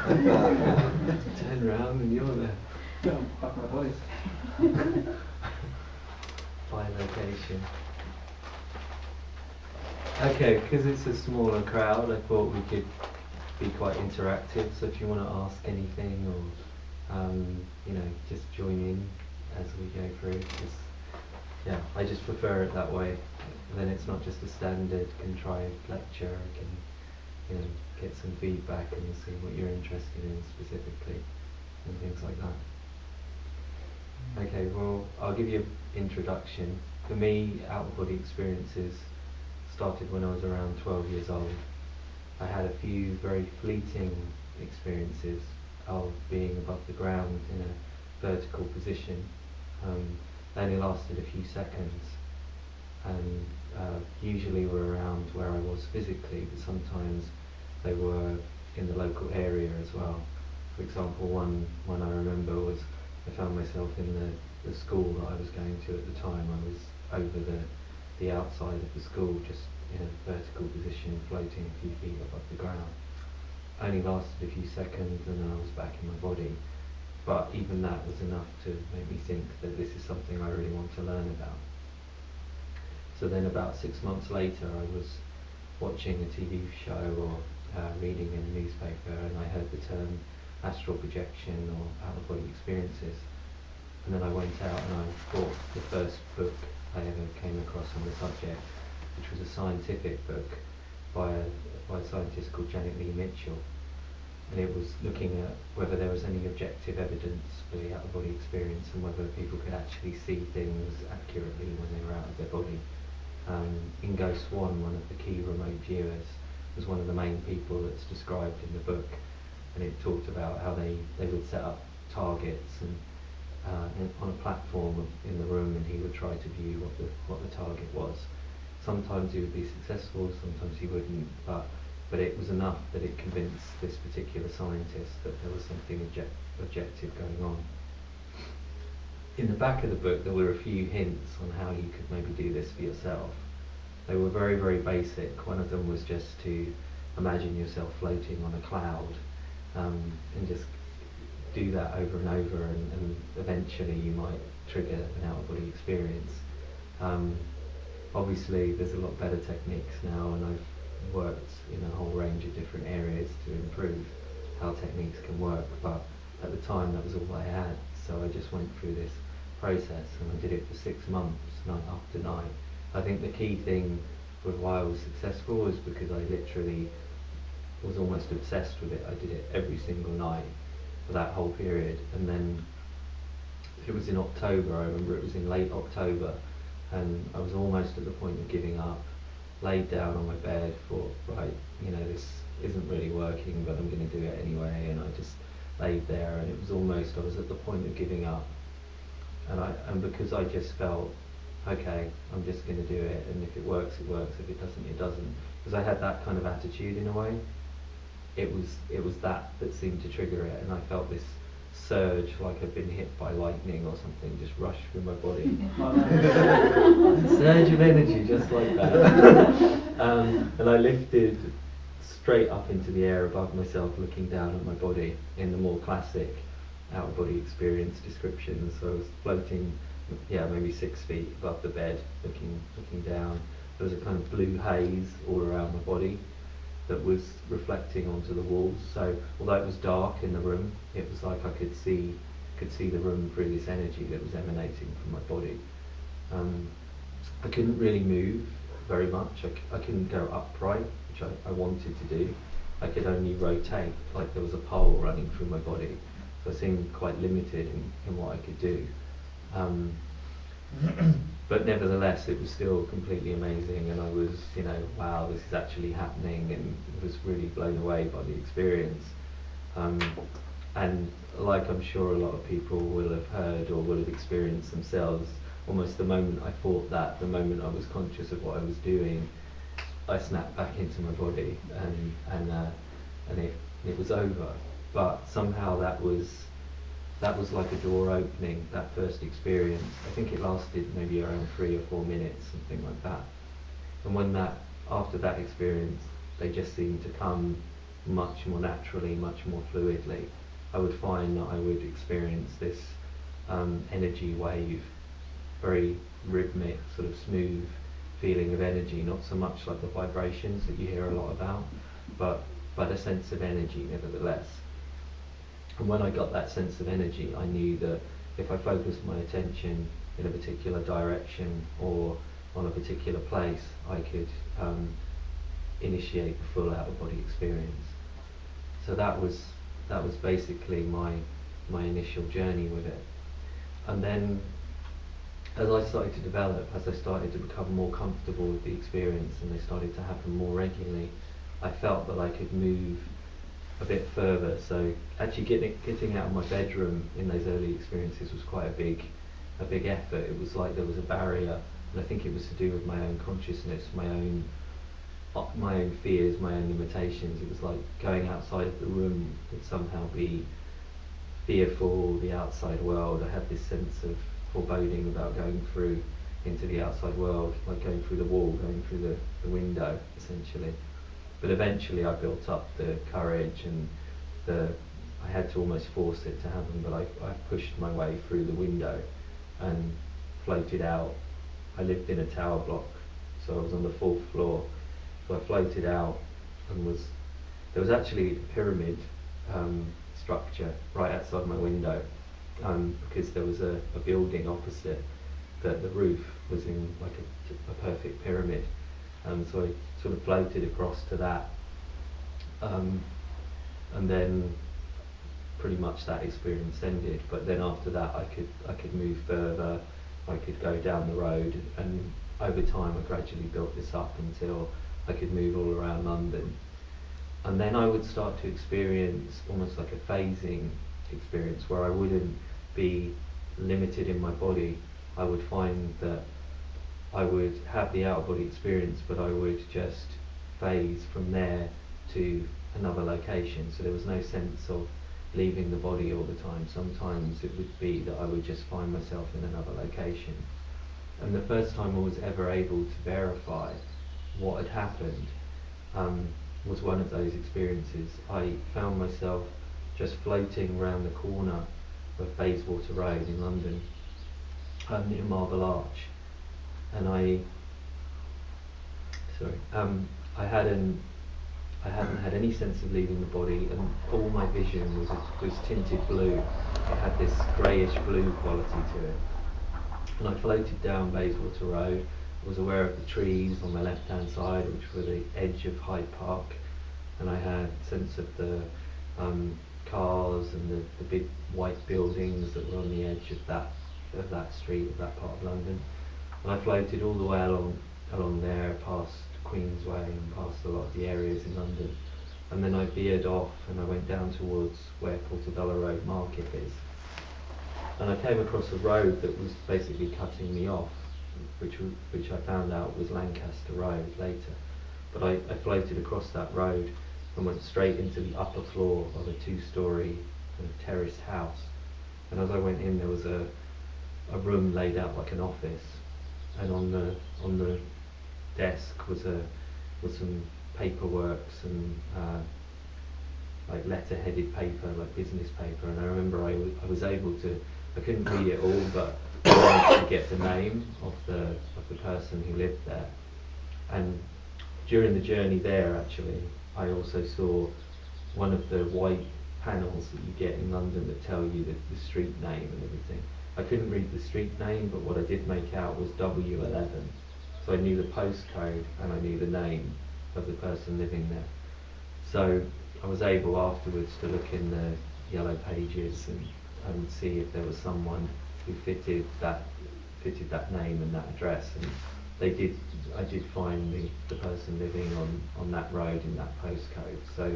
Turn around and you're there. No, fuck my voice. By location. Okay, because it's a smaller crowd, I thought we could be quite interactive. So if you want to ask anything, or just join in as we go through. I just prefer it that way. Then it's not just a standard contrived lecture. I can, get some feedback and see what you're interested in specifically, and things like that. Okay, well, I'll give you an introduction. For me, out-of-body experiences started when I was around 12 years old. I had a few very fleeting experiences of being above the ground in a vertical position. They only lasted a few seconds, and usually were around where I was physically, but sometimes they were in the local area as well. For example, one I remember was I found myself in the school that I was going to at the time. I was over the outside of the school, just in a vertical position, floating a few feet above the ground. Only lasted a few seconds and then I was back in my body. But even that was enough to make me think that this is something I really want to learn about. So then about 6 months later, I was watching a TV show or reading in a newspaper, and I heard the term astral projection or out-of-body experiences. And then I went out and I bought the first book I ever came across on the subject, which was a scientific book by a scientist called Nicholls. And it was looking at whether there was any objective evidence for the out-of-body experience and whether people could actually see things accurately when they were out of their body. Ingo Swann, one of the key remote viewers, was one of the main people that's described in the book, and it talked about how they would set up targets and on a platform in the room, and he would try to view what the target was. Sometimes he would be successful, sometimes he wouldn't, but it was enough that it convinced this particular scientist that there was something objective going on. In the back of the book there were a few hints on how you could maybe do this for yourself. They were very, very basic. One of them was just to imagine yourself floating on a cloud, and just do that over and over, and eventually you might trigger an out-of-body experience. Obviously there's a lot better techniques now, and I've worked in a whole range of different areas to improve how techniques can work, but at the time that was all I had, so I just went through this process and I did it for 6 months, night after night. I think the key thing with why I was successful was because I literally was almost obsessed with it. I did it every single night for that whole period, and then it was in October, I remember it was in late October, and I was almost at the point of giving up, laid down on my bed, thought, right, this isn't really working, but I'm going to do it anyway, and I just laid there, and it was almost, I was at the point of giving up, and because I just felt, okay, I'm just going to do it, and if it works, it works, if it doesn't, it doesn't, because I had that kind of attitude in a way. It was that seemed to trigger it, and I felt this surge, like I'd been hit by lightning or something, just rush through my body. Surge of energy, just like that. And I lifted straight up into the air above myself, looking down at my body in the more classic out-of-body experience description. So I was floating, maybe 6 feet above the bed, looking down. There was a kind of blue haze all around my body that was reflecting onto the walls. So although it was dark in the room, it was like I could see the room through this energy that was emanating from my body. I couldn't really move very much. I couldn't go upright, which I wanted to do. I could only rotate, like there was a pole running through my body. So I seemed quite limited in what I could do. But nevertheless, it was still completely amazing, and I was, wow, this is actually happening, and was really blown away by the experience. And like I'm sure a lot of people will have heard or will have experienced themselves, almost the moment I thought that, the moment I was conscious of what I was doing, I snapped back into my body, and it was over. But somehow that was like a door opening, that first experience. I think it lasted maybe around 3 or 4 minutes, something like that. And after that experience, they just seemed to come much more naturally, much more fluidly. I would find that I would experience this energy wave, very rhythmic, sort of smooth feeling of energy, not so much like the vibrations that you hear a lot about, but a sense of energy nevertheless. And when I got that sense of energy, I knew that if I focused my attention in a particular direction or on a particular place, I could initiate the full out-of-body experience. So that was basically my initial journey with it. And then as I started to develop, as I started to become more comfortable with the experience and they started to happen more regularly, I felt that I could move a bit further. So actually getting out of my bedroom in those early experiences was quite a big effort. It was like there was a barrier, and I think it was to do with my own consciousness, my own fears, my own limitations. It was like going outside of the room would somehow be fearful, the outside world. I had this sense of foreboding about going through into the outside world, like going through the wall, going through the window, essentially. But eventually I built up the courage and I had to almost force it to happen, but I pushed my way through the window and floated out. I lived in a tower block, so I was on the 4th floor. So I floated out and there was actually a pyramid structure right outside my window, because there was a building opposite that the roof was in like a perfect pyramid. So I sort of floated across to that, and then pretty much that experience ended. But then after that I could move further, I could go down the road, and over time I gradually built this up until I could move all around London. And then I would start to experience almost like a phasing experience where I wouldn't be limited in my body. I would find that I would have the out-of-body experience, but I would just phase from there to another location. So there was no sense of leaving the body all the time. Sometimes it would be that I would just find myself in another location. And the first time I was ever able to verify what had happened was one of those experiences. I found myself just floating around the corner of Bayswater Road in London, near Marble Arch, and I hadn't had any sense of leaving the body, and all my vision was tinted blue. It had this greyish blue quality to it. And I floated down Bayswater Road. I was aware of the trees on my left-hand side, which were the edge of Hyde Park, and I had a sense of the cars and the big white buildings that were on the edge of that street, of that part of London. And I floated all the way along there, past Queensway and past a lot of the areas in London. And then I veered off and I went down towards where Portobello Road Market is. And I came across a road that was basically cutting me off, which I found out was Lancaster Road later. But I floated across that road and went straight into the upper floor of a 2-storey kind of terraced house. And as I went in, there was a room laid out like an office, and on the desk was some paperwork, some like letter-headed paper, like business paper. And I remember I was able to, I couldn't read it all, but I managed to get the name of the person who lived there. And during the journey there, actually, I also saw one of the white panels that you get in London that tell you the street name and everything. I couldn't read the street name, but what I did make out was W11. So I knew the postcode and I knew the name of the person living there. So I was able afterwards to look in the yellow pages and see if there was someone who fitted that name and that address. And I did find the person living on that road in that postcode. So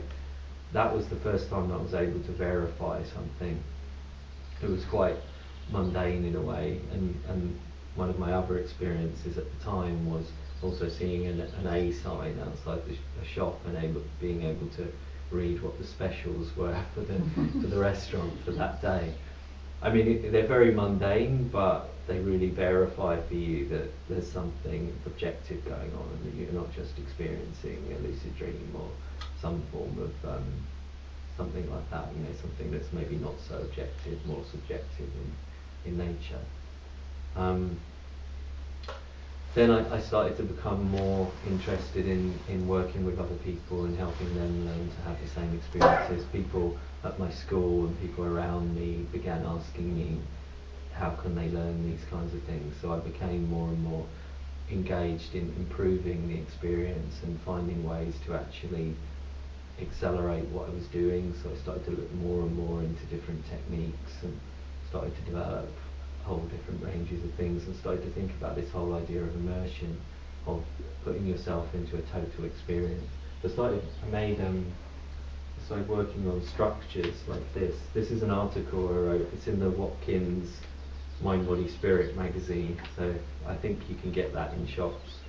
that was the first time that I was able to verify something. It was quite mundane in a way, and one of my other experiences at the time was also seeing an A sign outside a shop and being able to read what the specials were for the restaurant for that day. I mean, they're very mundane, but they really verify for you that there's something objective going on and that you're not just experiencing a lucid dream or some form of something like that, you know, something that's maybe not so objective, more subjective in nature. Then I started to become more interested in working with other people and helping them learn to have the same experiences. People at my school and people around me began asking me how can they learn these kinds of things. So I became more and more engaged in improving the experience and finding ways to actually accelerate what I was doing. So I started to look more and more into different techniques and started to develop whole different ranges of things and started to think about this whole idea of immersion, of putting yourself into a total experience. I started working on structures like this. This is an article I wrote. It's in the Watkins Mind, Body, Spirit magazine, so I think you can get that in shops.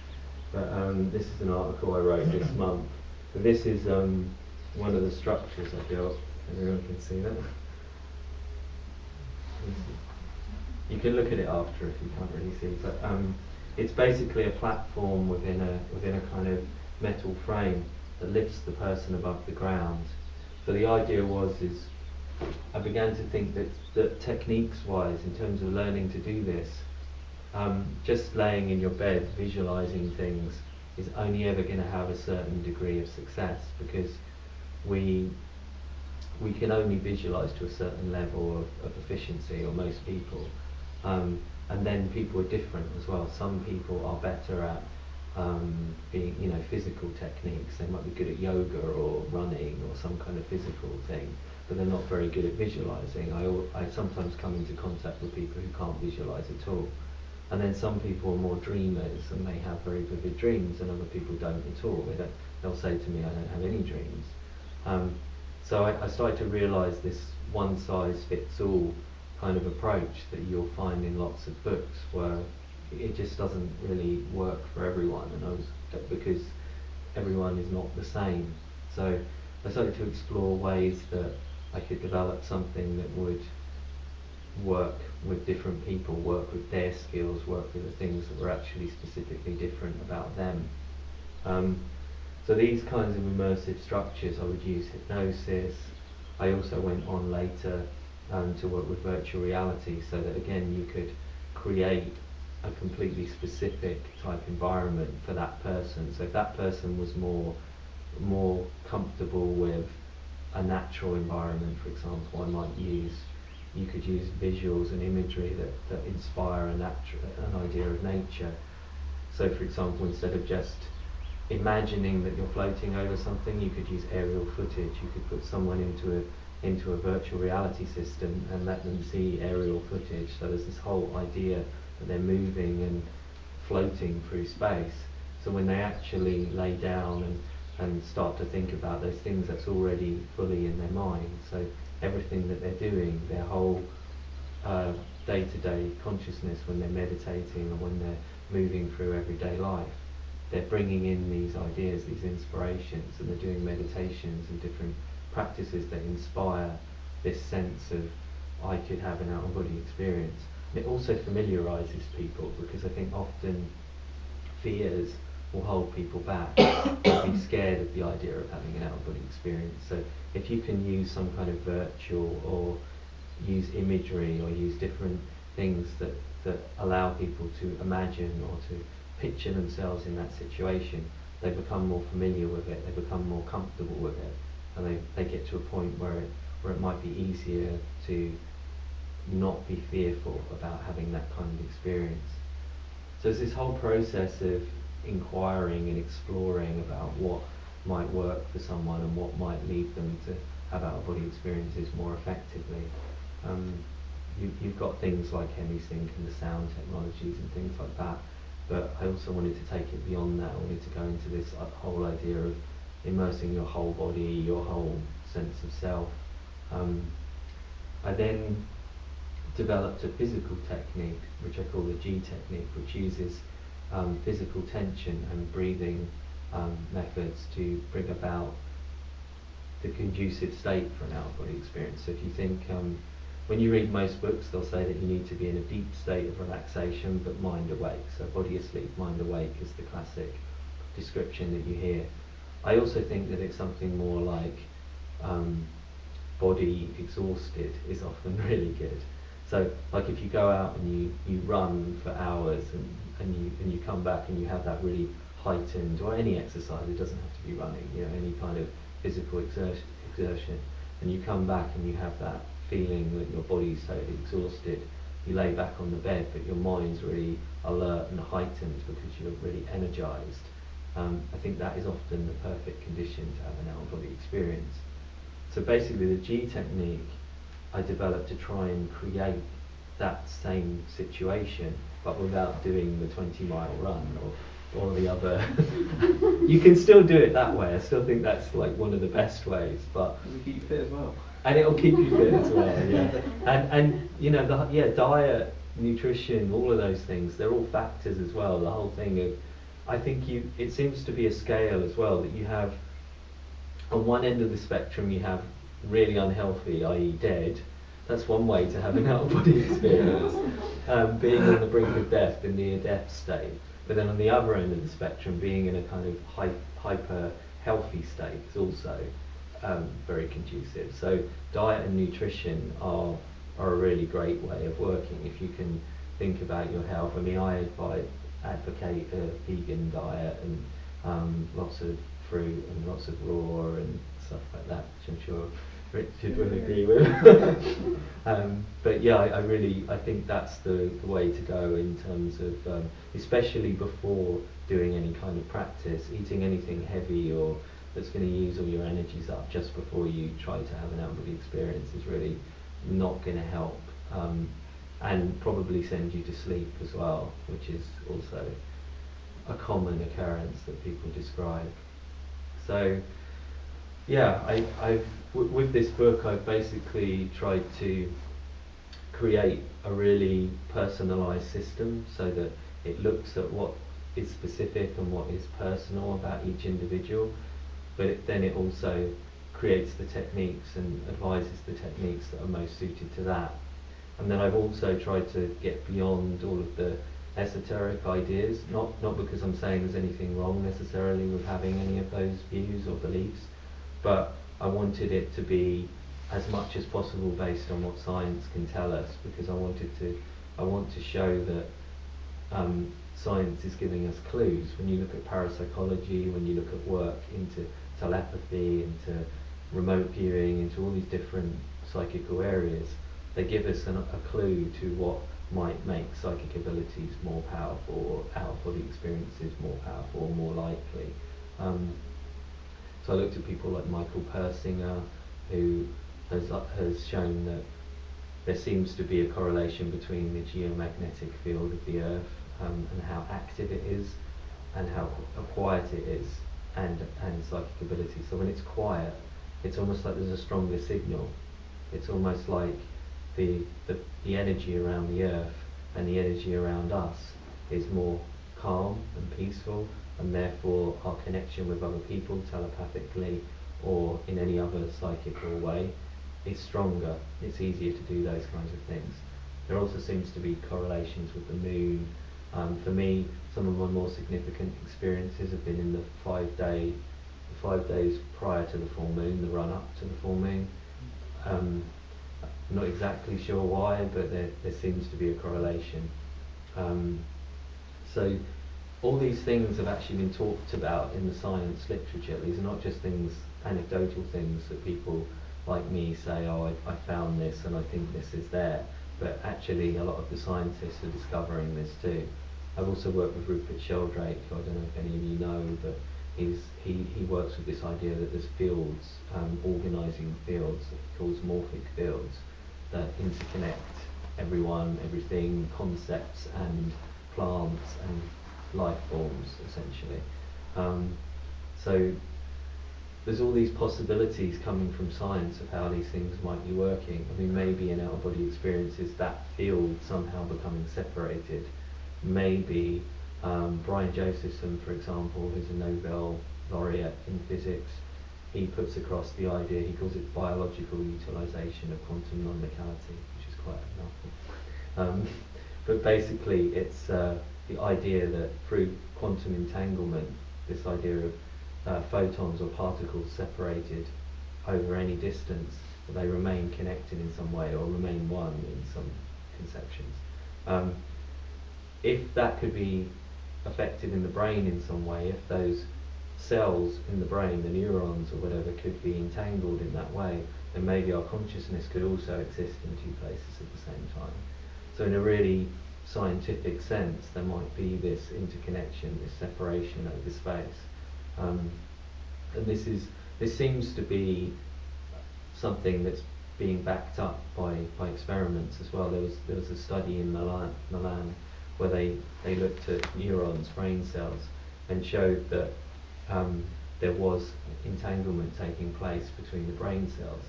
But this is an article I wrote this month. So this is one of the structures I built. Everyone can see that. You can look at it after if you can't really see, but it's basically a platform within a kind of metal frame that lifts the person above the ground. So the idea is I began to think that techniques-wise, in terms of learning to do this, just laying in your bed, visualizing things, is only ever going to have a certain degree of success, because we can only visualize to a certain level of efficiency, or most people. And then people are different as well. Some people are better at being, you know, physical techniques. They might be good at yoga or running or some kind of physical thing, but they're not very good at visualizing. I sometimes come into contact with people who can't visualize at all. And then some people are more dreamers and they have very vivid dreams, and other people don't at all. They'll say to me, I don't have any dreams. So I started to realize this one-size-fits-all kind of approach that you'll find in lots of books, where it just doesn't really work for everyone, and because everyone is not the same. So I started to explore ways that I could develop something that would work with different people, work with their skills, work with the things that were actually specifically different about them. So these kinds of immersive structures, I would use hypnosis. I also went on later to work with virtual reality, so that again you could create a completely specific type environment for that person. So if that person was more comfortable with a natural environment, for example, you could use visuals and imagery that inspire an idea of nature. So for example, instead of just imagining that you're floating over something, you could use aerial footage. You could put someone into a virtual reality system and let them see aerial footage. So there's this whole idea that they're moving and floating through space. So when they actually lay down and start to think about those things, that's already fully in their mind. So everything that they're doing, their whole day-to-day consciousness, when they're meditating or when they're moving through everyday life, they're bringing in these ideas, these inspirations, and they're doing meditations and different practices that inspire this sense of, I could have an out-of-body experience. And it also familiarises people, because I think often fears will hold people back. They'll be scared of the idea of having an out-of-body experience. So if you can use some kind of virtual, or use imagery, or use different things that allow people to imagine or to picture themselves in that situation, they become more familiar with it, they become more comfortable with it, and they get to a point where it might be easier to not be fearful about having that kind of experience. So it's this whole process of inquiring and exploring about what might work for someone and what might lead them to have out-of-body experiences more effectively. You've got things like HemiSync and the sound technologies and things like that, but I also wanted to take it beyond that. I wanted to go into this whole idea of immersing your whole body, your whole sense of self. I then developed a physical technique, which I call the G technique, which uses physical tension and breathing methods to bring about the conducive state for an out-of-body experience. So if you think when you read most books, they'll say that you need to be in a deep state of relaxation, but mind awake. So body asleep, mind awake is the classic description that you hear. I also think that it's something more like body exhausted is often really good. So like if you go out and you run for hours and you come back and you have that really heightened, or any exercise, it doesn't have to be running, you know, any kind of physical exertion, and you come back and you have that feeling that your body's totally exhausted, you lay back on the bed but your mind's really alert and heightened because you're really energized. I think that is often the perfect condition to have an out-of-body experience. So basically the G technique I developed to try and create that same situation, but without doing the 20-mile run or the other. You can still do it that way. I still think that's like one of the best ways, but it'll keep you fit as well. And it'll keep you fit as well, yeah. And you know, diet, nutrition, all of those things, they're all factors as well. The whole thing of, I think it seems to be a scale as well, that you have, on one end of the spectrum you have really unhealthy, i.e. dead. That's one way to have an out-of-body experience, being on the brink of death, the near-death state. But then on the other end of the spectrum, being in a kind of hyper healthy state is also very conducive. So diet and nutrition are a really great way of working if you can think about your health. I mean, I advocate a vegan diet and lots of fruit and lots of raw and stuff like that, which I'm sure Richard will agree with. But yeah, I think that's the way to go in terms of, especially before doing any kind of practice, eating anything heavy or that's going to use all your energies up just before you try to have an out-of-body experience is really not going to help, and probably send you to sleep as well, which is also a common occurrence that people describe. So yeah, with this book I've basically tried to create a really personalised system so that it looks at what is specific and what is personal about each individual, but then it also creates the techniques and advises the techniques that are most suited to that. And then I've also tried to get beyond all of the esoteric ideas, not because I'm saying there's anything wrong necessarily with having any of those views or beliefs, but I wanted it to be as much as possible based on what science can tell us, because I want to show that science is giving us clues. When you look at parapsychology, when you look at work into telepathy, into remote viewing, into all these different psychical areas, they give us a clue to what might make psychic abilities more powerful, or out-of-body experiences more powerful or more likely. So I looked at people like Michael Persinger, who has shown that there seems to be a correlation between the geomagnetic field of the Earth and how active it is, and how quiet it is, and psychic ability. So when it's quiet, it's almost like there's a stronger signal. It's almost like the energy around the Earth and the energy around us is more calm and peaceful, and therefore our connection with other people telepathically or in any other psychical way is stronger. It's easier to do those kinds of things. There also seems to be correlations with the moon. For me, some of my more significant experiences have been in the 5 days prior to the full moon, the run up to the full moon. I'm not exactly sure why, but there seems to be a correlation. So all these things have actually been talked about in the science literature. These are not just things, anecdotal things that people like me say, oh, I found this and I think this is there. But actually a lot of the scientists are discovering this too. I've also worked with Rupert Sheldrake, who I don't know if any of you know, but he works with this idea that there's fields, organising fields that he calls morphic fields, that interconnect everyone, everything, concepts and plants and life forms, essentially. So there's all these possibilities coming from science of how these things might be working. I mean, maybe in out-of-body experiences, that field somehow becoming separated. Maybe Brian Josephson, for example, who's a Nobel laureate in physics, he puts across the idea, he calls it biological utilization of quantum non-locality, which quite a mouthful. But basically, it's the idea that through quantum entanglement, this idea of photons or particles separated over any distance, they remain connected in some way or remain one in some conceptions. If that could be affected in the brain in some way, if those cells in the brain, the neurons or whatever, could be entangled in that way, then maybe our consciousness could also exist in two places at the same time. So in a really scientific sense, there might be this interconnection, this separation over space. And this seems to be something that's being backed up by experiments as well. There was a study in Milan where they looked at neurons, brain cells, and showed that there was entanglement taking place between the brain cells.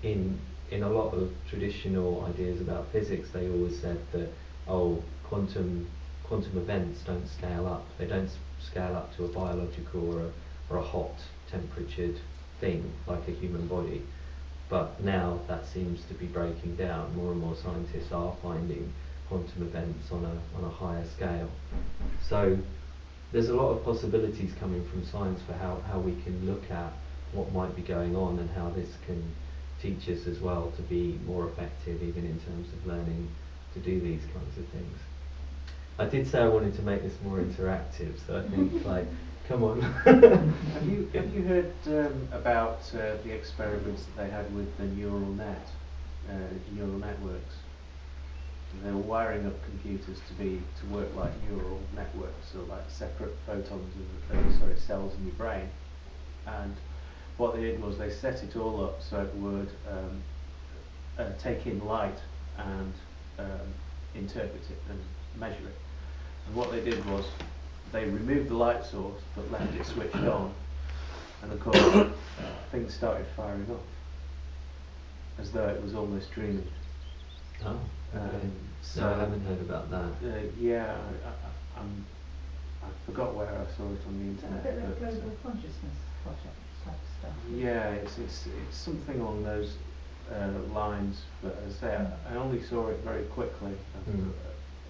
In a lot of traditional ideas about physics, they always said that quantum events don't scale up. They don't scale up to a biological or a hot temperatured thing like a human body. But now that seems to be breaking down. More and more scientists are finding quantum events on a higher scale. So there's a lot of possibilities coming from science for how we can look at what might be going on and how this can teach us as well to be more effective even in terms of learning to do these kinds of things. I did say I wanted to make this more interactive, so I think come on. Have you heard about the experiments that they had with the neural networks? They were wiring up computers to work like neural networks, so like separate cells in your brain. And what they did was they set it all up so it would take in light and interpret it and measure it. And what they did was they removed the light source but left it switched on, and of course things started firing off as though it was almost dreaming. Oh, okay. So I haven't heard about that. Yeah, I forgot where I saw it on the internet. A bit like global consciousness project type stuff. Yeah, it's something along those lines. But as I say, I only saw it very quickly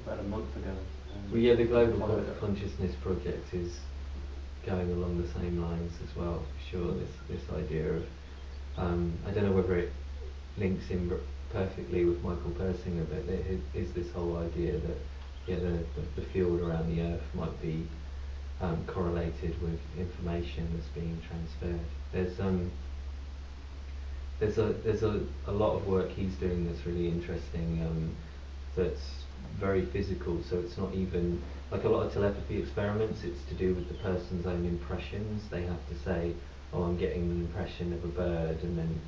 about a month ago. Well, yeah, the Global Consciousness Project is going along the same lines as well, for sure. This idea of, I don't know whether it links in perfectly with Michael Persinger, but there is this whole idea that the field around the Earth might be correlated with information that's being transferred. There's a lot of work he's doing that's really interesting. That's very physical, so it's not even like a lot of telepathy experiments. It's to do with the person's own impressions. They have to say, "Oh, I'm getting an impression of a bird," and then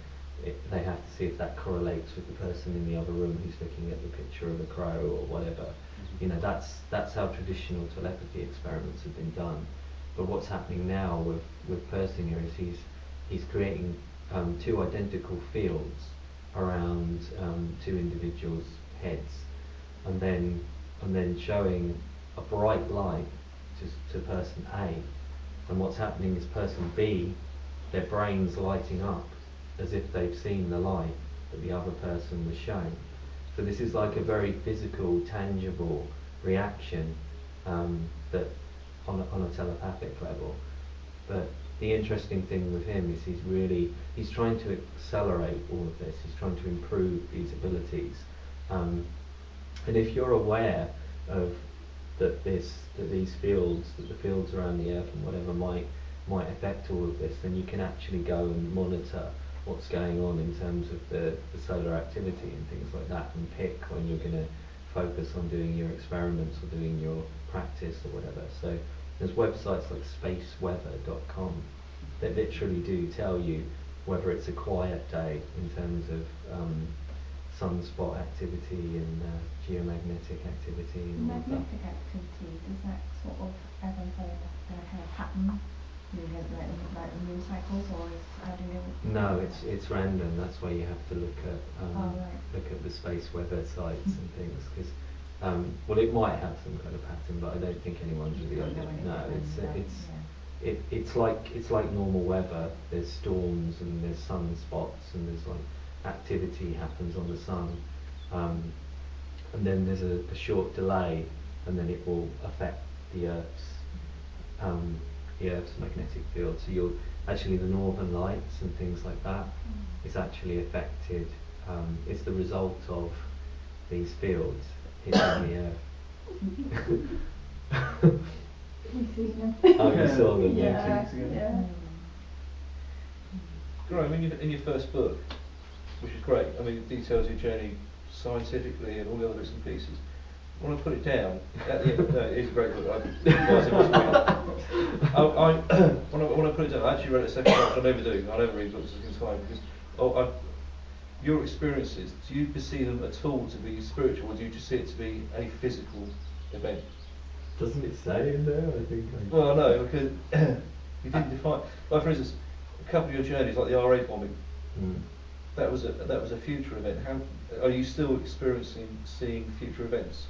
they have to see if that correlates with the person in the other room who's looking at the picture of a crow or whatever. You know, that's how traditional telepathy experiments have been done. But what's happening now with Persinger is he's creating two identical fields around two individuals' heads, and then showing a bright light to person A, and what's happening is person B, their brains lighting up as if they've seen the light that the other person was shown. So this is like a very physical, tangible reaction that on a telepathic level. But the interesting thing with him is he's trying to accelerate all of this. He's trying to improve these abilities. And if you're aware of that the fields around the Earth and whatever might affect all of this, then you can actually go and monitor what's going on in terms of the solar activity and things like that, and pick when you're going to focus on doing your experiments or doing your practice or whatever. So there's websites like spaceweather.com that literally do tell you whether it's a quiet day in terms of sunspot activity and geomagnetic activity and all of that. Magnetic activity, does that sort of ebb and flow in a kind of pattern? You get like the moon cycles, or how do you? No, it's random. That's why you have to look at right. look at the space weather sites and things, because well, it might have some kind of pattern, but I don't think anyone's really it's like normal weather. There's storms and there's sunspots and there's like activity happens on the sun, and then there's a short delay, and then it will affect the um, Earth's magnetic field. So you'll actually, the northern lights and things like that is actually affected. It's the result of these fields hitting the Earth. You see them? Oh, you saw them, Yeah, thank you. yeah. Great. I mean, in your first book, which is great. I mean, it details your journey scientifically and all the other bits and pieces. When I put it down, at the end, no, it is a great book. When I put it down, I actually read it a second time, which I never do. I never read books a second time because your experiences, do you perceive them at all to be spiritual, or do you just see it to be a physical event? Doesn't it say in there? I think. Well, no, because you didn't define. Like, for instance, a couple of your journeys, like the RA bombing, that was a future event. How are you still seeing future events?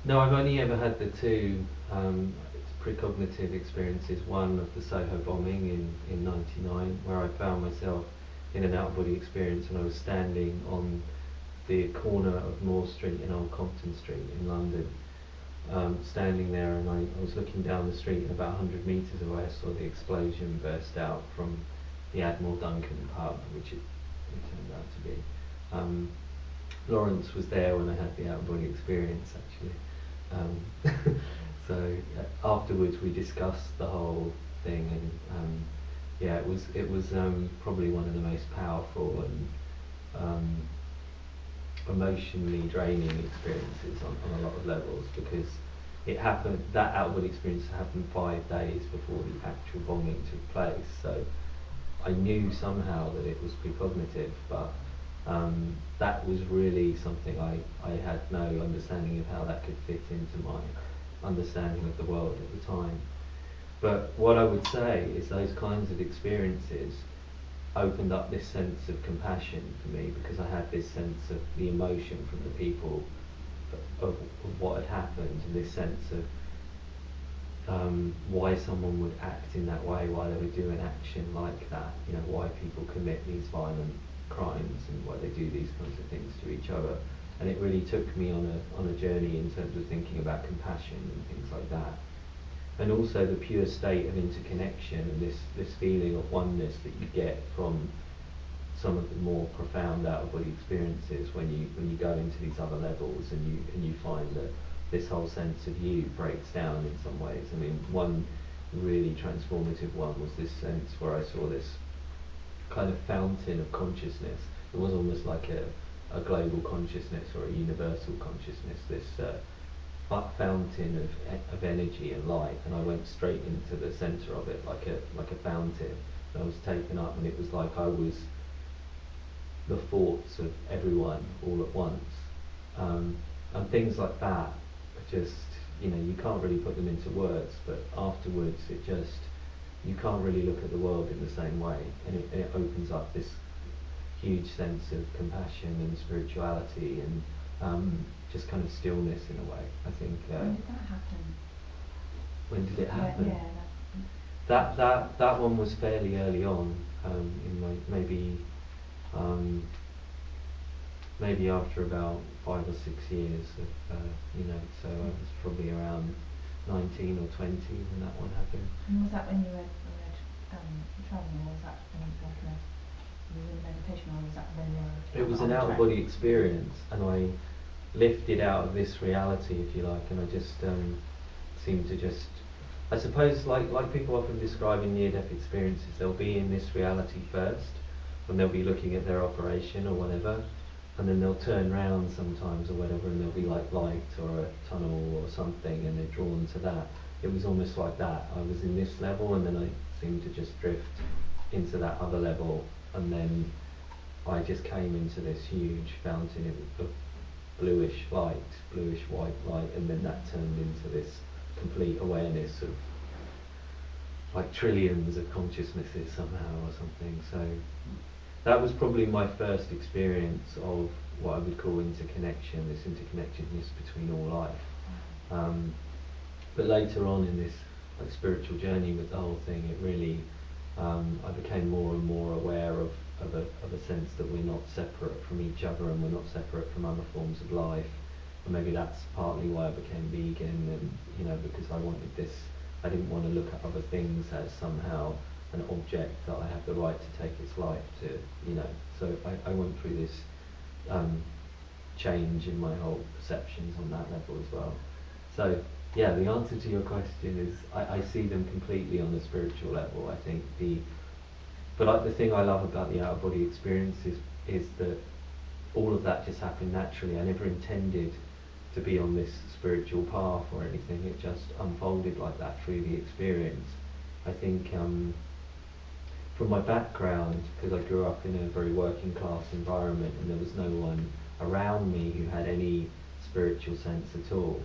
No, I've only ever had the two precognitive experiences. One of the Soho bombing in '99, where I found myself in an out-of-body experience, and I was standing on the corner of Moore Street and Old Compton Street in London. Standing there, and I was looking down the street, and about 100 metres away I saw the explosion burst out from the Admiral Duncan pub, which it turned out to be. Lawrence was there when I had the out-of-body experience, actually. So afterwards we discussed the whole thing, and yeah, it was probably one of the most powerful and emotionally draining experiences on a lot of levels, because it happened, that outward experience happened 5 days before the actual bombing took place. So I knew somehow that it was precognitive, but that was really something I had no understanding of how that could fit into my understanding of the world at the time. But what I would say is those kinds of experiences opened up this sense of compassion for me, because I had this sense of the emotion from the people of what had happened, and this sense of why someone would act in that way, why they would do an action like that, you know, why people commit these violent crimes and why they do these kinds of things to each other. And it really took me on a journey in terms of thinking about compassion and things like that. And also the pure state of interconnection and this feeling of oneness that you get from some of the more profound out-of-body experiences when you go into these other levels, and you find that this whole sense of you breaks down in some ways. I mean, one really transformative one was this sense where I saw this kind of fountain of consciousness. It was almost like a global consciousness or a universal consciousness, this fountain of energy and light, and I went straight into the center of it like a fountain, and I was taken up, and it was like I was the thoughts of everyone all at once, and things like that. Just, you know, you can't really put them into words, but afterwards it just, you can't really look at the world in the same way, and it opens up this huge sense of compassion and spirituality and just kind of stillness in a way. I think. When did that happen? When did it happen? Yeah. That one was fairly early on, in my maybe after about 5 or 6 years of, you know, so I was probably around 19 or 20 when that one happened. And was that when you were traveling, or was that like you were in meditation, or was that when you were? It was an out-of-body experience, and I lifted out of this reality, if you like, and I just seemed to just, I suppose, like people often describe in near-death experiences, they'll be in this reality first, and they'll be looking at their operation or whatever, and then they'll turn round sometimes or whatever, and there'll be like light or a tunnel or something, and they're drawn to that. It was almost like that. I was in this level, and then I seemed to just drift into that other level, and then I just came into this huge fountain of bluish light, bluish white light, and then that turned into this complete awareness of like trillions of consciousnesses somehow or something. So that was probably my first experience of what I would call interconnection, this interconnectedness between all life. But later on in this like spiritual journey with the whole thing, it really, I became more and more aware of of a sense that we're not separate from each other and we're not separate from other forms of life. And maybe that's partly why I became vegan, and because I wanted this, I didn't want to look at other things as somehow an object that I have the right to take its life to, So I went through this change in my whole perceptions on that level as well. So yeah, the answer to your question is I see them completely on the spiritual level. I think but the thing I love about the out-of-body experience is that all of that just happened naturally. I never intended to be on this spiritual path or anything. It just unfolded like that through the experience. I think from my background, because I grew up in a very working class environment and there was no one around me who had any spiritual sense at all.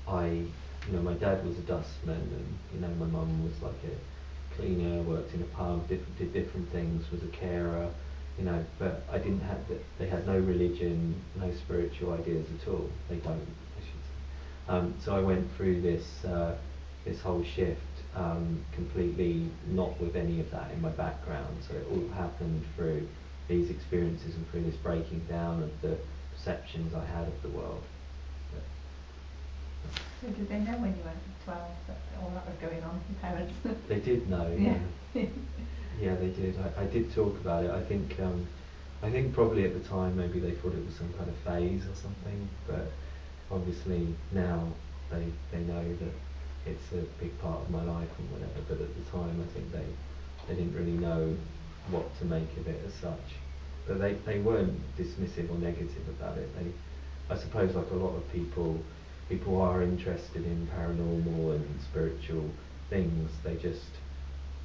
My dad was a dustman, and my mum was like a cleaner, worked in a pub, did different things, was a carer, but I didn't have they had no religion, no spiritual ideas at all. They don't, I should say. So I went through this whole shift completely not with any of that in my background. So it all happened through these experiences and through this breaking down of the perceptions I had of the world. So did they know when you were 12 that all that was going on, your parents? They did know, yeah. Yeah, they did. I did talk about it. I think probably at the time maybe they thought it was some kind of phase or something, but obviously now they know that it's a big part of my life and whatever, but at the time I think they didn't really know what to make of it as such. But they weren't dismissive or negative about it. I suppose like a lot of people are interested in paranormal and spiritual things, they just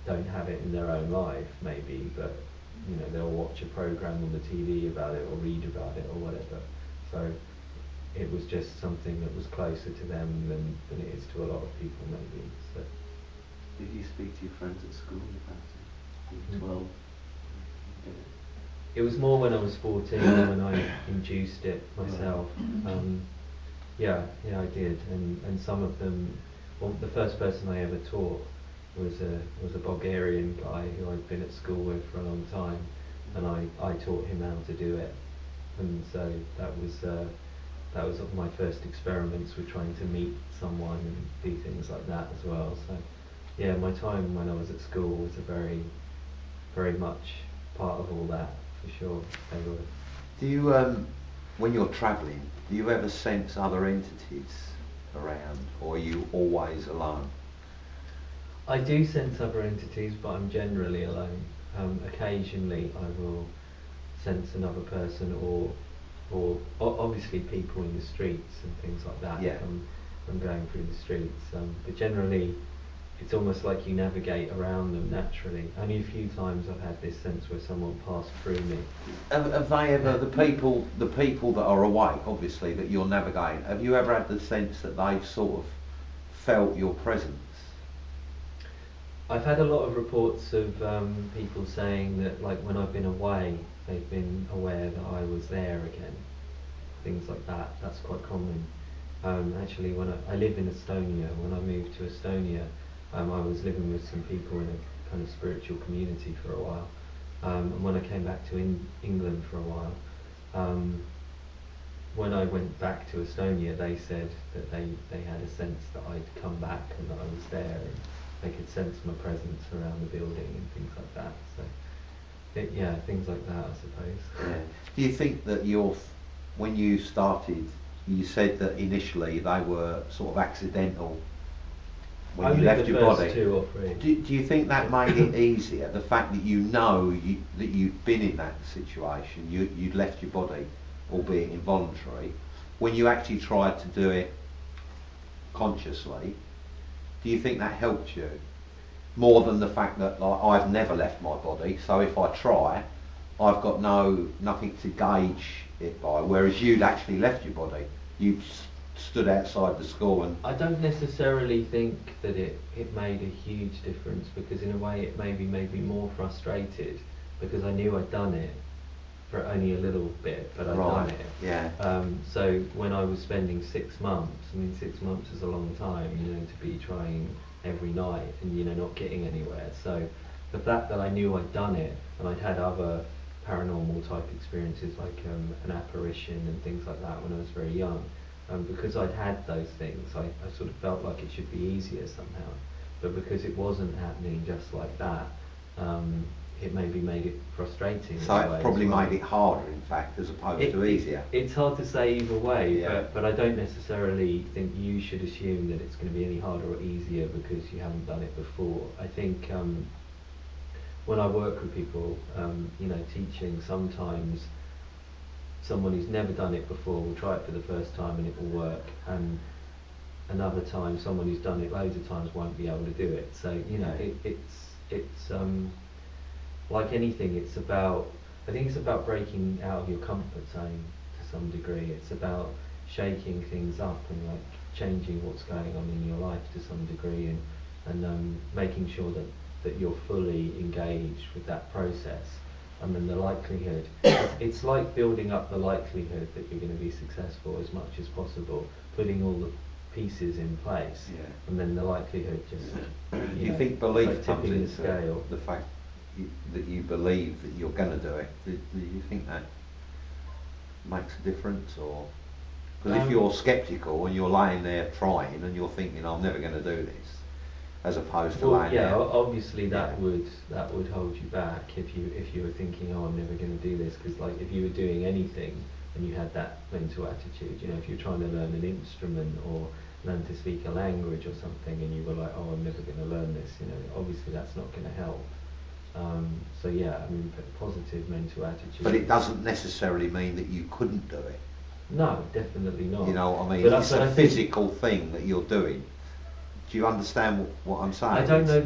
don't have it in their own life maybe, but they'll watch a program on the TV about it or read about it or whatever. So it was just something that was closer to them than it is to a lot of people maybe. So. Did you speak to your friends at school about it? 12? It was more when I was 14 when I induced it myself. Yeah, I did, and some of them. Well, the first person I ever taught was a Bulgarian guy who I'd been at school with for a long time, and I taught him how to do it, and so that was my first experiments with trying to meet someone and do things like that as well. So yeah, my time when I was at school was a very, very much part of all that for sure. They were. Do you when you're travelling, do you ever sense other entities around, or are you always alone? I do sense other entities, but I'm generally alone. Occasionally I will sense another person or obviously people in the streets and things like that. Yeah. I'm going through the streets, but generally it's almost like you navigate around them naturally. Only a few times I've had this sense where someone passed through me. Have they ever, the people that are awake, obviously, that you're navigating, have you ever had the sense that they've sort of felt your presence? I've had a lot of reports of people saying that, like, when I've been away, they've been aware that I was there again. Things like that. That's quite common. Actually, when I live in Estonia, when I moved to Estonia, I was living with some people in a kind of spiritual community for a while. And when I came back to England for a while, when I went back to Estonia, they said that they had a sense that I'd come back and that I was there, and they could sense my presence around the building and things like that. So, things like that, I suppose. Yeah. Do you think that when you started, you said that initially they were sort of accidental when you left your body? Only the first 2 or 3. Do you think that made it easier, the fact that you know that you'd been in that situation, you'd left your body, albeit involuntary, when you actually tried to do it consciously, do you think that helped you? More than the fact that, like, I've never left my body, so if I try, I've got nothing to gauge it by, whereas you'd actually left your body. You stood outside the school and... I don't necessarily think that it made a huge difference, because in a way it maybe made me more frustrated because I knew I'd done it for only a little bit, but I'd done it. Yeah. So when I was spending 6 months, 6 months is a long time, to be trying every night and not getting anywhere. So the fact that I knew I'd done it and I'd had other paranormal type experiences like an apparition and things like that when I was very young, because I'd had those things, I sort of felt like it should be easier somehow. But because it wasn't happening just like that, it maybe made it frustrating. So in a way it probably as well. made it harder, in fact, as opposed to easier. It's hard to say either way, Yeah. but I don't necessarily think you should assume that it's going to be any harder or easier because you haven't done it before. I think when I work with people, teaching, sometimes someone who's never done it before will try it for the first time and it will work, and another time someone who's done it loads of times won't be able to do it. So it's like anything. I think it's about breaking out of your comfort zone to some degree. It's about shaking things up and like changing what's going on in your life to some degree, and making sure that you're fully engaged with that process. And then the likelihood, it's like building up the likelihood that you're going to be successful as much as possible, putting all the pieces in place, and then the likelihood just. Do you think belief like comes tipping the into scale. the fact that you believe that you're going to do it? Do you think that makes a difference, or because if you're sceptical and you're laying there trying and you're thinking I'm never going to do this, as opposed to laying there. Obviously that would hold you back if you were thinking, oh, I'm never going to do this, because like if you were doing anything and you had that mental attitude, if you're trying to learn an instrument or learn to speak a language or something and you were like, oh, I'm never going to learn this, obviously that's not going to help. Positive mental attitude. But it doesn't necessarily mean that you couldn't do it. No, definitely not. You know what I mean? But it's a physical thing that you're doing. Do you understand what I'm saying? I don't know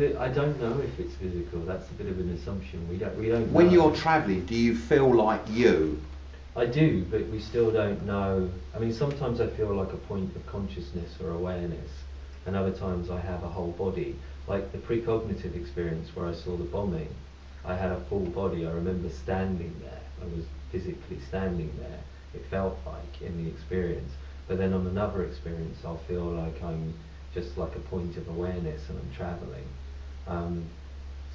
if it's physical. That's a bit of an assumption. We don't. When know. you're travelling, do you feel like you? I do, but we still don't know. I mean, sometimes I feel like a point of consciousness or awareness, and other times I have a whole body. Like the precognitive experience where I saw the bombing, I had a full body. I remember standing there. I was physically standing there. It felt like in the experience. But then on another experience, I'll feel like I'm just like a point of awareness and I'm travelling.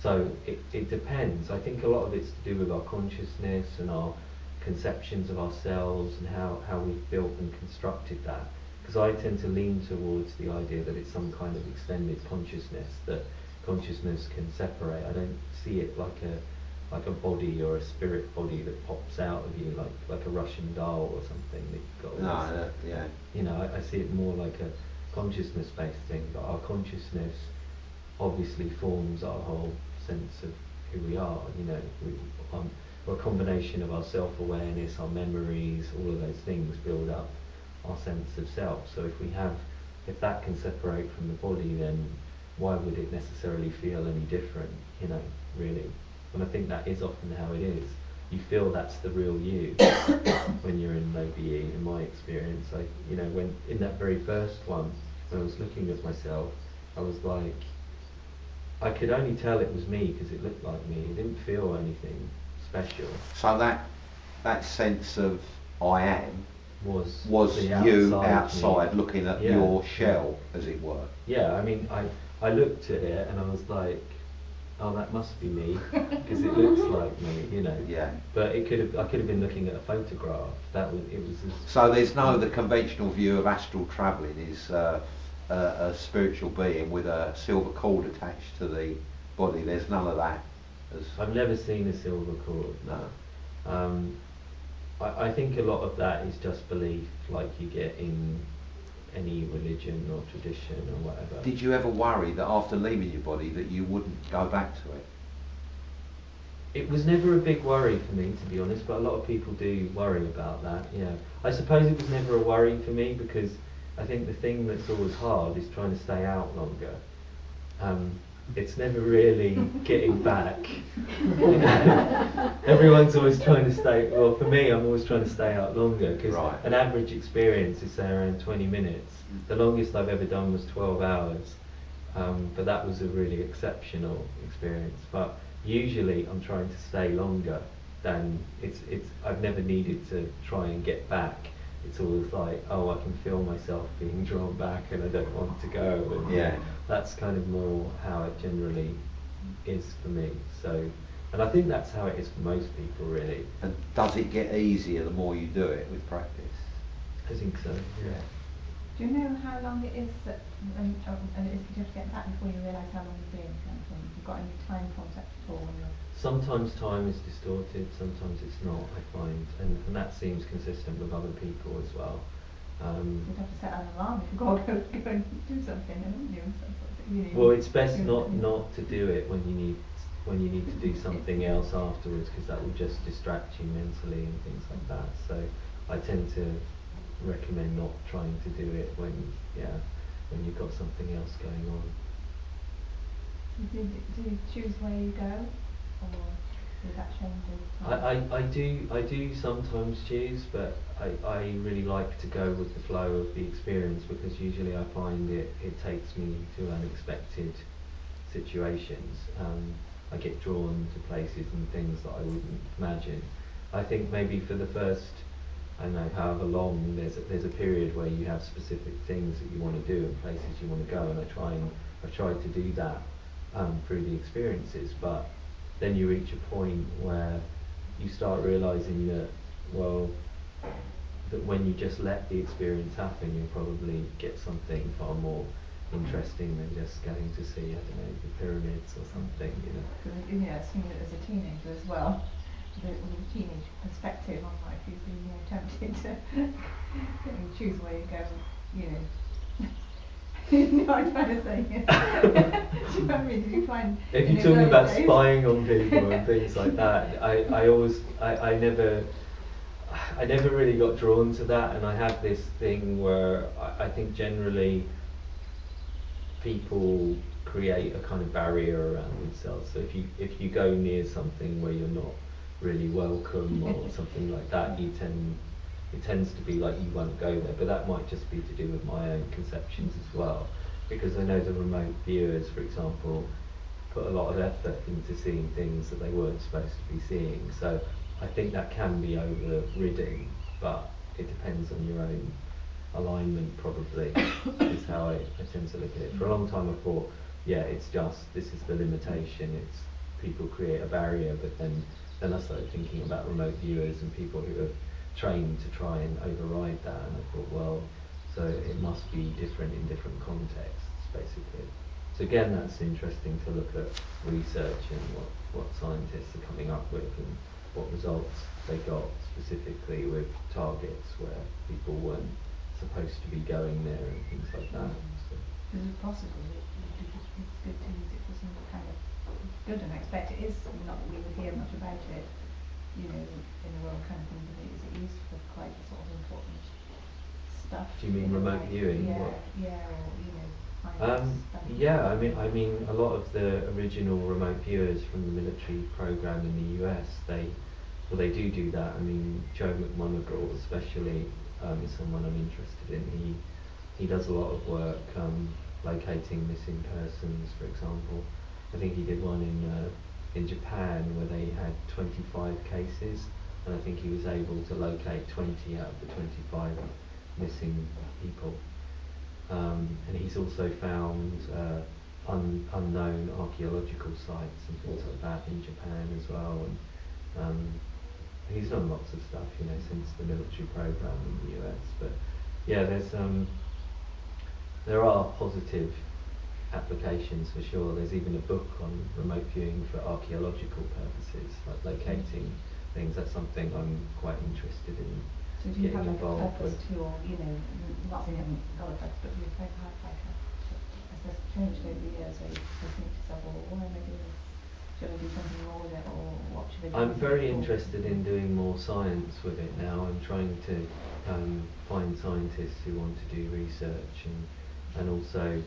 So it depends. I think a lot of it's to do with our consciousness and our conceptions of ourselves and how we've built and constructed that. Because I tend to lean towards the idea that it's some kind of extended consciousness, that consciousness can separate. I don't see it like a body or a spirit body that pops out of you like a Russian doll or something that you've got. I see it more like a consciousness-based thing, but our consciousness obviously forms our whole sense of who we are. We're a combination of our self-awareness, our memories, all of those things build up our sense of self. So if that can separate from the body, then why would it necessarily feel any different, really? And I think that is often how it is. You feel that's the real you when you're in low BE, in my experience. When in that very first one, when I was looking at myself, I was like, I could only tell it was me because it looked like me. It didn't feel anything special. So that sense of I am was the you outside looking at your shell, as it were. Yeah, I mean, I looked at it and I was like, oh, that must be me because it looks like me, Yeah. But I could have been looking at a photograph. So there's the conventional view of astral travelling is a spiritual being with a silver cord attached to the body. There's none of that. I've never seen a silver cord. No. I think a lot of that is just belief, like you get in any religion or tradition or whatever. Did you ever worry that after leaving your body that you wouldn't go back to it? It was never a big worry for me, to be honest, but a lot of people do worry about that, yeah. I suppose it was never a worry for me because I think the thing that's always hard is trying to stay out longer. It's never really getting back. Everyone's always trying to stay, well for me I'm always trying to stay out longer because an average experience is say around 20 minutes. The longest I've ever done was 12 hours, but that was a really exceptional experience. But usually I'm trying to stay longer than I've never needed to try and get back. It's always like, oh, I can feel myself being drawn back and I don't want to go. And that's kind of more how it generally is for me. So, and I think that's how it is for most people, really. And does it get easier the more you do it with practice? I think so. Yeah. Do you know how long it is that when you have to get back before you realise how long you've been? Kind of thing? Have you got any time concept at all? When you're Sometimes time is distorted, sometimes it's not, I find, and that seems consistent with other people as well. you'd have to set an alarm if you go and do something, wouldn't you? Well, it's best not to do it when you need to do something else afterwards, because that will just distract you mentally and things like that. So I tend to recommend not trying to do it when you've got something else going on. Do you choose where you go, or does that change over time? I do sometimes choose, but I really like to go with the flow of the experience, because usually I find it takes me to unexpected situations. I get drawn to places and things that I wouldn't imagine. I think maybe for the first, I don't know, however long, there's a period where you have specific things that you want to do and places you want to go, and I've tried to do that through the experiences, but then you reach a point where you start realising that, well, that when you just let the experience happen, you'll probably get something far more interesting than just getting to see, I don't know, the pyramids or something, you know. Because seeing it as a teenager as well, with a teenage perspective on life, you'd be tempted to choose where you go, you know what I'm trying to say. Do you know what I mean? Did you find if in you're those talking early about days- spying on people and things like that, I never really got drawn to that, and I have this thing where I think generally people create a kind of barrier around themselves. So if you go near something where you're not really welcome or something like that, it tends to be like you won't go there. But that might just be to do with my own conceptions as well, because I know the remote viewers, for example, put a lot of effort into seeing things that they weren't supposed to be seeing. So I think that can be overridden, but it depends on your own alignment, probably, is how I tend to look at it. For a long time I thought, this is the limitation, it's people create a barrier, but then I started thinking about remote viewers and people who are trained to try and override that, and I thought, well, so it must be different in different contexts, basically. So again, that's interesting to look at research and what scientists are coming up with and what results they got specifically with targets where people weren't supposed to be going there and things like that. So. Is it possible that it's good to use it for some kind of good and expect it is, not that we would hear much about it, in the world kind of thing, but is it used for quite sort of important stuff? Do you mean remote viewing? Yeah, What? or finance stuff. Yeah, I mean, a lot of the original remote viewers from the military program in the US, they do that. I mean, Joe McMoneagle especially is someone I'm interested in. He does a lot of work locating missing persons, for example. I think he did one in Japan where they had 25 cases, and I think he was able to locate 20 out of the 25 missing people. And he's also found unknown archaeological sites and things like that in Japan as well. And he's done lots of stuff, since the military program in the US. But yeah, there are positive applications for sure. There's even a book on remote viewing for archaeological purposes, like locating things. That's something I'm quite interested in. So do you have getting like a involved purpose with. to your, not saying you haven't got a purpose, but you've had like has this changed over the years, where you think to yourself, well, what am I doing? Should I do something more with it, or what should I do? I'm very interested in doing more science with it now. I'm trying to find scientists who want to do research and also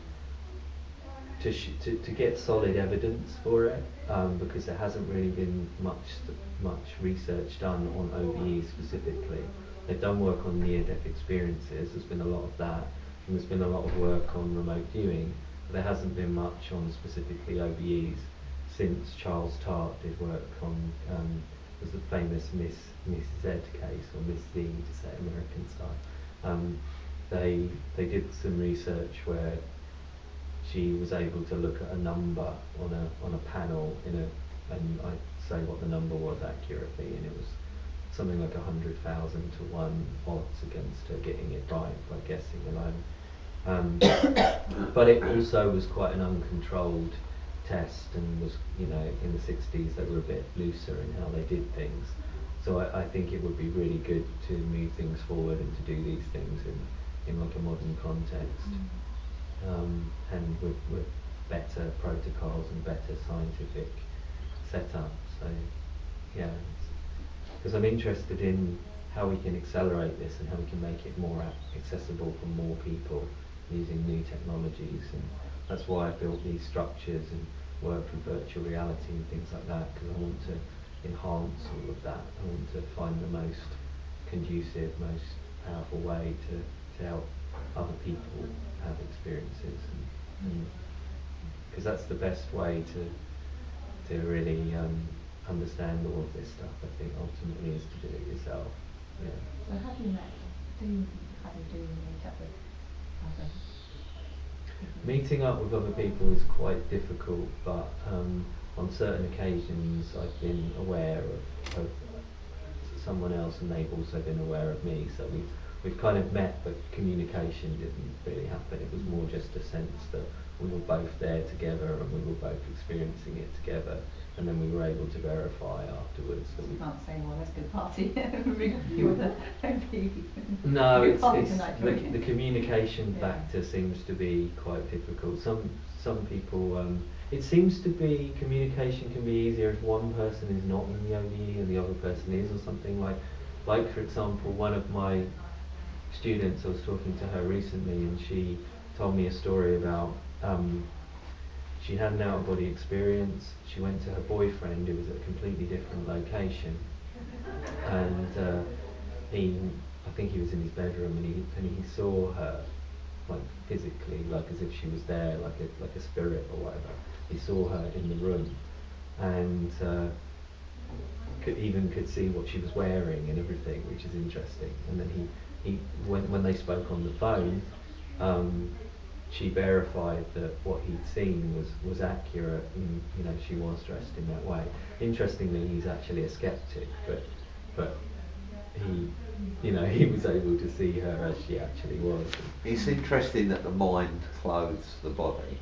to get solid evidence for it, because there hasn't really been much research done on OBE specifically. They've done work on near-death experiences, there's been a lot of that, and there's been a lot of work on remote viewing, but there hasn't been much on specifically OBEs since Charles Tart did work on was the famous Miss Z case, or Miss Z to say American style. They did some research where she was able to look at a number on a panel and I say what the number was accurately, and it was something like 100,000 to 1 odds against her getting it right by guessing alone. But it also was quite an uncontrolled test, and was, you know, in the 60s they were a bit looser in how they did things. So I think it would be really good to move things forward and to do these things in like a modern context, and with better protocols and better scientific setup. So yeah, because I'm interested in how we can accelerate this and how we can make it more accessible for more people using new technologies, and that's why I built these structures and work with virtual reality and things like that, because I want to enhance all of that. I want to find the most conducive, most powerful way to help other people have experiences, and because that's the best way to really understand all of this stuff, I think, ultimately, is to do it yourself. Yeah. So how do you meet up with other people? Meeting up with other people is quite difficult, but on certain occasions I've been aware of someone else and they've also been aware of me, so we've kind of met, but communication didn't really happen. It was more just a sense that we were both there together and we were both experiencing it together, and then we were able to verify afterwards that we You can't say, well, let's go party. You were the No, You're it's party tonight, the right? communication Yeah. factor seems to be quite difficult. Some people, it seems to be communication can be easier if one person is not in the OBE and the other person is, or something like for example, one of my students, I was talking to her recently, and she told me a story about she had an out-of-body experience. She went to her boyfriend, who was at a completely different location, and I think he was in his bedroom, and he saw her, like physically, like as if she was there, like a spirit or whatever. He saw her in the room, and could see what she was wearing and everything, which is interesting. And then he when they spoke on the phone, she verified that what he'd seen was accurate, and you know, she was dressed in that way. Interestingly, he's actually a skeptic, but he was able to see her as she actually was. It's interesting that the mind clothes the body.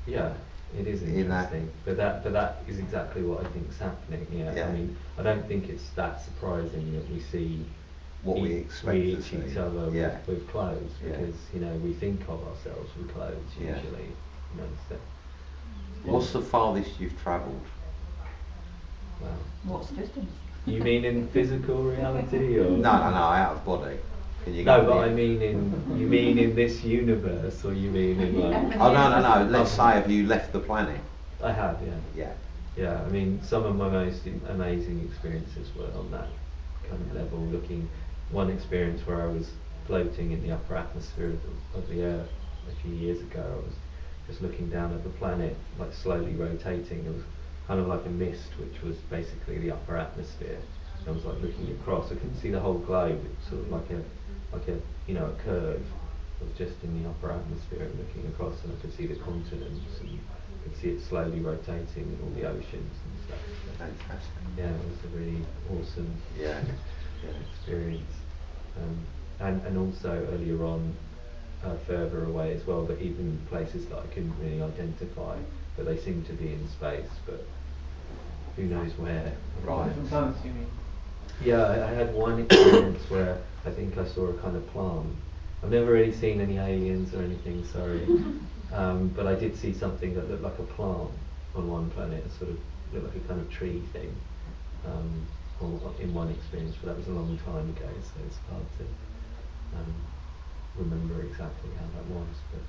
Yeah, it is In that- interesting, but that is exactly what I think is happening. Yeah, Yeah. I mean, I don't think it's that surprising that we see What we expect to each see. other Yeah. with clothes, Yeah. because we think of ourselves with clothes Yeah. usually. So, What's the farthest you've travelled? well, What's the distance? you mean in physical reality, or No, out of body. Can you No, go but near? I mean you mean in this universe, or you mean in like? Oh, no. Let's say, have you left the planet? I have, yeah. Yeah. Yeah, I mean, some of my most amazing experiences were on that kind of level. One experience where I was floating in the upper atmosphere of the Earth a few years ago. I was just looking down at the planet, like slowly rotating. It was kind of like a mist, which was basically the upper atmosphere. I was like looking across. I couldn't see the whole globe. It was sort of like a a curve. I was just in the upper atmosphere and looking across, and I could see the continents and could see it slowly rotating and all the oceans and stuff. Fantastic. Yeah, it was a really awesome Yeah. experience. And also earlier on, further away as well, but even places that I couldn't really identify, but they seem to be in space, but who knows where. Right. Different planets, you mean? Yeah, I had one experience where I think I saw a kind of plant. I've never really seen any aliens or anything, sorry. But I did see something that looked like a plant on one planet, it sort of looked like a kind of tree thing, in one experience, but that was a long time ago, so it's hard to remember exactly how that was. But